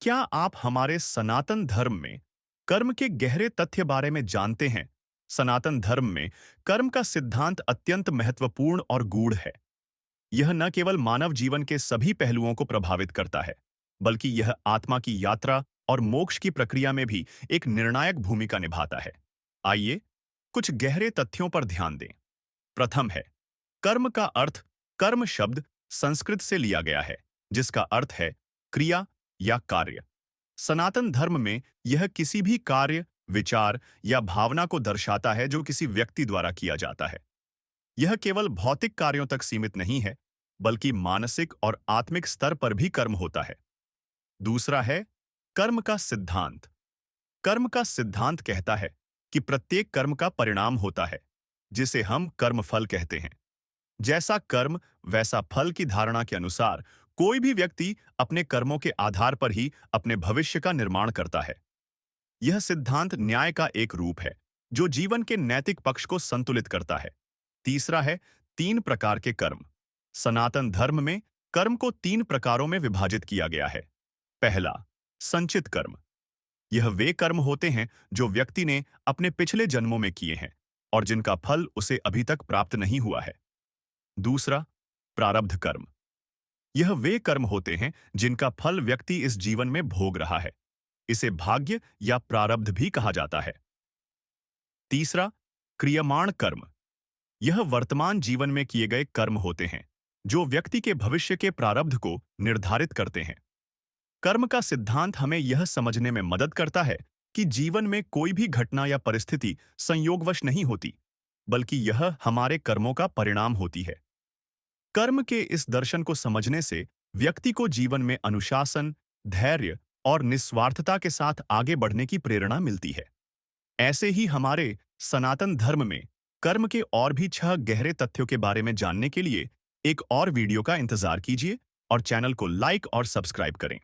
क्या आप हमारे सनातन धर्म में कर्म के गहरे तथ्य बारे में जानते हैं? सनातन धर्म में कर्म का सिद्धांत अत्यंत महत्वपूर्ण और गूढ़ है। यह न केवल मानव जीवन के सभी पहलुओं को प्रभावित करता है, बल्कि यह आत्मा की यात्रा और मोक्ष की प्रक्रिया में भी एक निर्णायक भूमिका निभाता है। आइए, कुछ गहरे तथ्यों पर ध्यान दें। प्रथम है, कर्म का अर्थ। कर्म शब्द संस्कृत से लिया गया है, जिसका अर्थ है क्रिया या कार्य। सनातन धर्म में यह किसी भी कार्य, विचार या भावना को दर्शाता है जो किसी व्यक्ति द्वारा किया जाता है। यह केवल भौतिक कार्यों तक सीमित नहीं है, बल्कि मानसिक और आत्मिक स्तर पर भी कर्म होता है। दूसरा है कर्म का सिद्धांत। कर्म का सिद्धांत कहता है कि प्रत्येक कर्म का परिणाम होता है, जिसे हम कर्मफल कहते हैं। जैसा कर्म वैसा फल की धारणा के अनुसार कोई भी व्यक्ति अपने कर्मों के आधार पर ही अपने भविष्य का निर्माण करता है। यह सिद्धांत न्याय का एक रूप है, जो जीवन के नैतिक पक्ष को संतुलित करता है। तीसरा है तीन प्रकार के कर्म। सनातन धर्म में कर्म को तीन प्रकारों में विभाजित किया गया है। पहला, संचित कर्म। यह वे कर्म होते हैं जो व्यक्ति ने अपने पिछले जन्मों में किए हैं और जिनका फल उसे अभी तक प्राप्त नहीं हुआ है। दूसरा, प्रारब्ध कर्म। यह वे कर्म होते हैं जिनका फल व्यक्ति इस जीवन में भोग रहा है। इसे भाग्य या प्रारब्ध भी कहा जाता है। तीसरा, क्रियमाण कर्म। यह वर्तमान जीवन में किए गए कर्म होते हैं, जो व्यक्ति के भविष्य के प्रारब्ध को निर्धारित करते हैं। कर्म का सिद्धांत हमें यह समझने में मदद करता है कि जीवन में कोई भी घटना या परिस्थिति संयोगवश नहीं होती, बल्कि यह हमारे कर्मों का परिणाम होती है। कर्म के इस दर्शन को समझने से व्यक्ति को जीवन में अनुशासन, धैर्य और निस्वार्थता के साथ आगे बढ़ने की प्रेरणा मिलती है। ऐसे ही हमारे सनातन धर्म में कर्म के और भी 6 गहरे तथ्यों के बारे में जानने के लिए एक और वीडियो का इंतजार कीजिए और चैनल को लाइक और सब्सक्राइब करें।